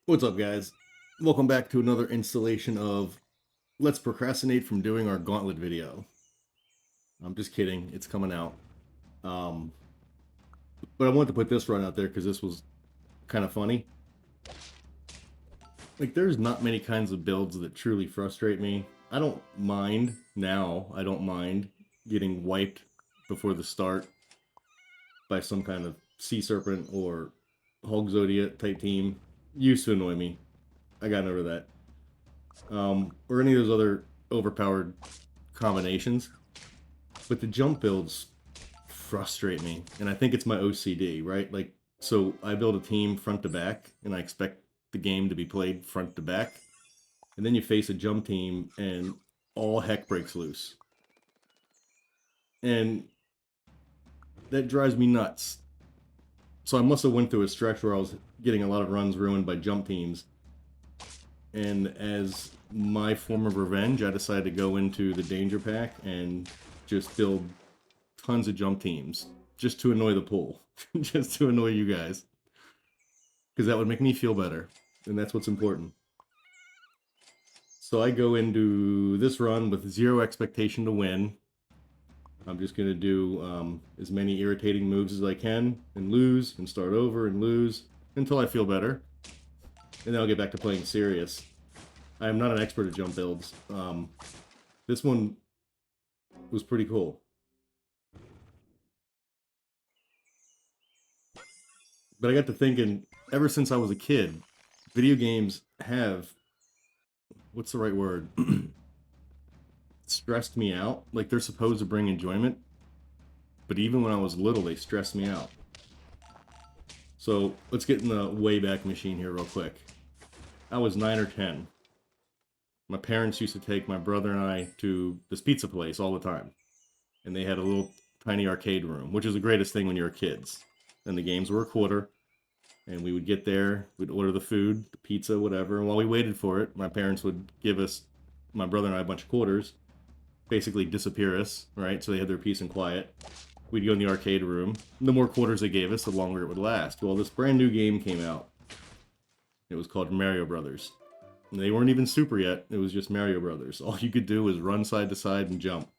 What's up, guys? Welcome back to another installation of Let's Procrastinate from Doing Our Gauntlet video. I'm just kidding, it's coming out. Um, but I wanted to put this run out there because this was kind of funny. Like, there's not many kinds of builds that truly frustrate me. I don't mind now, I don't mind getting wiped before the start by some kind of Sea Serpent or Hulk Zodiac type team. Used to annoy me. I got over that. Or any of those other overpowered combinations. But the jump builds frustrate me, and I think it's my OCD, right? Like, so I build a team front to back, and I expect the game to be played front to back, and then you face a jump team, and all heck breaks loose, and that drives me nuts. So I must have went through a stretch where I was getting a lot of runs ruined by jump teams, and as my form of revenge, I decided to go into the danger pack and just build tons of jump teams just to annoy the pool, just to annoy you guys, because that would make me feel better, and that's what's important. So I go into this run with zero expectation to win. I'm just going to do as many irritating moves as I can and lose and start over and lose until I feel better, and then I'll get back to playing serious. I am not an expert at jump builds. This one was pretty cool. But I got to thinking, ever since I was a kid, video games have, what's the right word? Stressed me out. Like, they're supposed to bring enjoyment, but even when I was little, they stressed me out. So let's get in the Wayback Machine here real quick. I was 9 or 10. My parents used to take my brother and I to this pizza place all the time. And they had a little tiny arcade room, which is the greatest thing when you're kids. And the games were a quarter. And we would get there, we'd order the food, the pizza, whatever. And while we waited for it, my parents would give us, my brother and I, a bunch of quarters, basically disappear us, right? So they had their peace and quiet. We'd go in the arcade room. The more quarters they gave us, the longer it would last. Well, this brand new game came out. It was called Mario Brothers. And they weren't even super yet. It was just Mario Brothers. All you could do was run side to side and jump.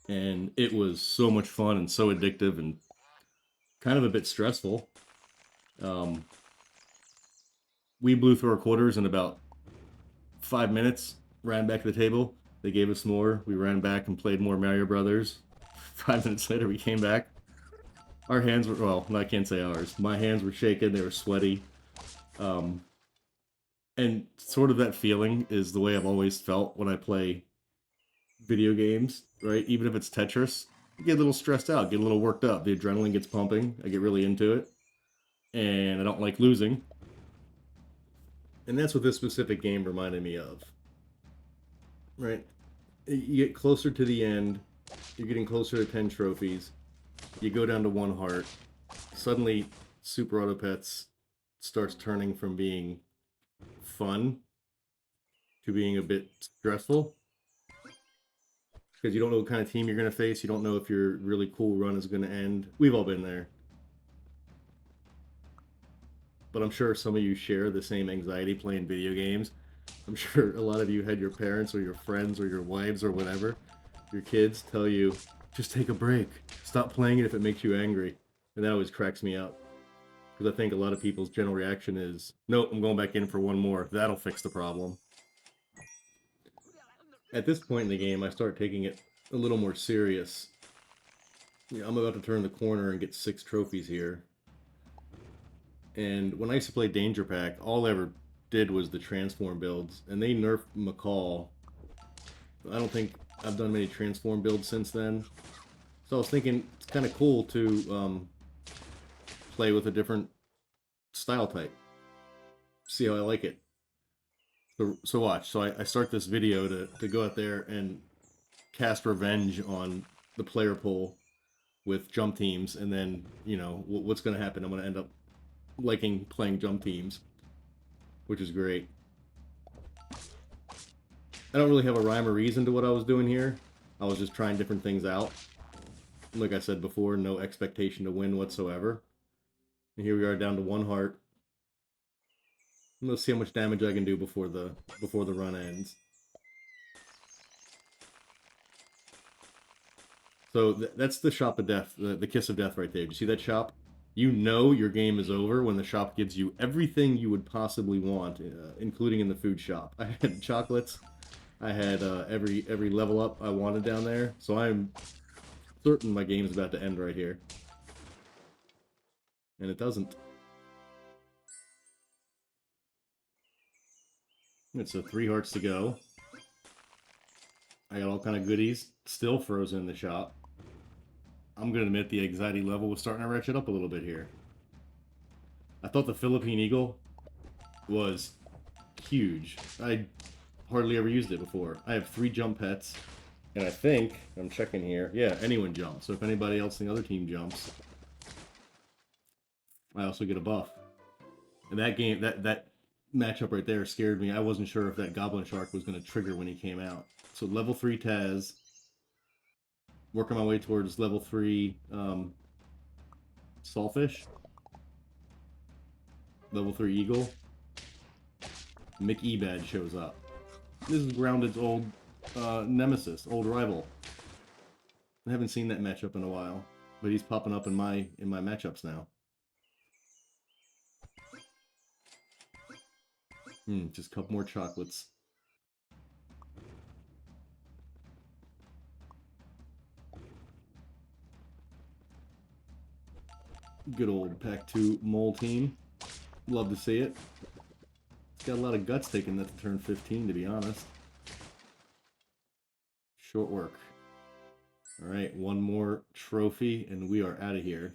And it was so much fun and so addictive and kind of a bit stressful. Um, we blew through our quarters in about 5 minutes, ran back to the table. They gave us more. We ran back and played more Mario Brothers. 5 minutes later, we came back. Our hands were, well, I can't say ours. My hands were shaking. They were sweaty. Um, and sort of that feeling is the way I've always felt when I play video games, right? Even if it's Tetris, I get a little stressed out, get a little worked up. The adrenaline gets pumping. I get really into it. And I don't like losing. And that's what this specific game reminded me of, right? You get closer to the end, you're getting closer to 10 trophies, you go down to 1 heart, suddenly Super Auto Pets starts turning from being fun to being a bit stressful, because you don't know what kind of team you're going to face, you don't know if your really cool run is going to end. We've all been there. But I'm sure some of you share the same anxiety playing video games. I'm sure a lot of you had your parents or your friends or your wives or whatever, your kids tell you, just take a break. Stop playing it if it makes you angry. And that always cracks me up. Because I think a lot of people's general reaction is, nope, I'm going back in for one more. That'll fix the problem. At this point in the game, I start taking it a little more serious. Yeah, I'm about to turn the corner and get 6 trophies here. And when I used to play Danger Pack, all I ever did was the transform builds, and they nerfed McCall. I don't think I've done many transform builds since then. So I was thinking it's kind of cool to play with a different style type. See how I like it. So watch. So I start this video to go out there and cast revenge on the player pool with jump teams, and then, you know, what's going to happen? I'm going to end up liking playing jump teams, which is great. I don't really have a rhyme or reason to what I was doing here. I was just trying different things out. Like I said before, no expectation to win whatsoever. And here we are down to 1 heart. Let's see how much damage I can do before the run ends. So that's the shop of death, the kiss of death right there. Do you see that shop? You know your game is over when the shop gives you everything you would possibly want, including in the food shop. I had chocolates. I had every level up I wanted down there. So I'm certain my game is about to end right here. And it doesn't. It's 3 hearts to go. I got all kind of goodies still frozen in the shop. I'm going to admit the anxiety level was starting to ratchet up a little bit here. I thought the Philippine Eagle was huge. I hardly ever used it before. I have 3 jump pets, and I think, I'm checking here, yeah, anyone jumps. So if anybody else in the other team jumps, I also get a buff. And that game, that matchup right there scared me. I wasn't sure if that Goblin Shark was going to trigger when he came out. So level 3 Taz, working my way towards level 3 Sawfish, level 3 Eagle, McEbad shows up. This is Grounded's old nemesis, old rival. I haven't seen that matchup in a while, but he's popping up in my matchups now. Just a couple more chocolates. Good old Pack 2 mole team. Love to see it. It's got a lot of guts taking that to turn 15, to be honest. Short work. Alright, one more trophy, and we are out of here.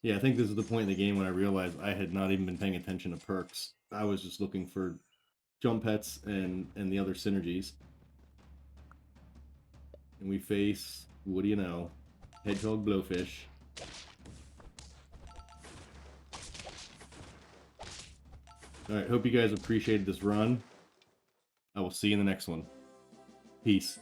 Yeah, I think this is the point in the game when I realized I had not even been paying attention to perks. I was just looking for jump pets and the other synergies. And we face, what do you know, Hedgehog Blowfish. Alright, hope you guys appreciated this run. I will see you in the next one. Peace.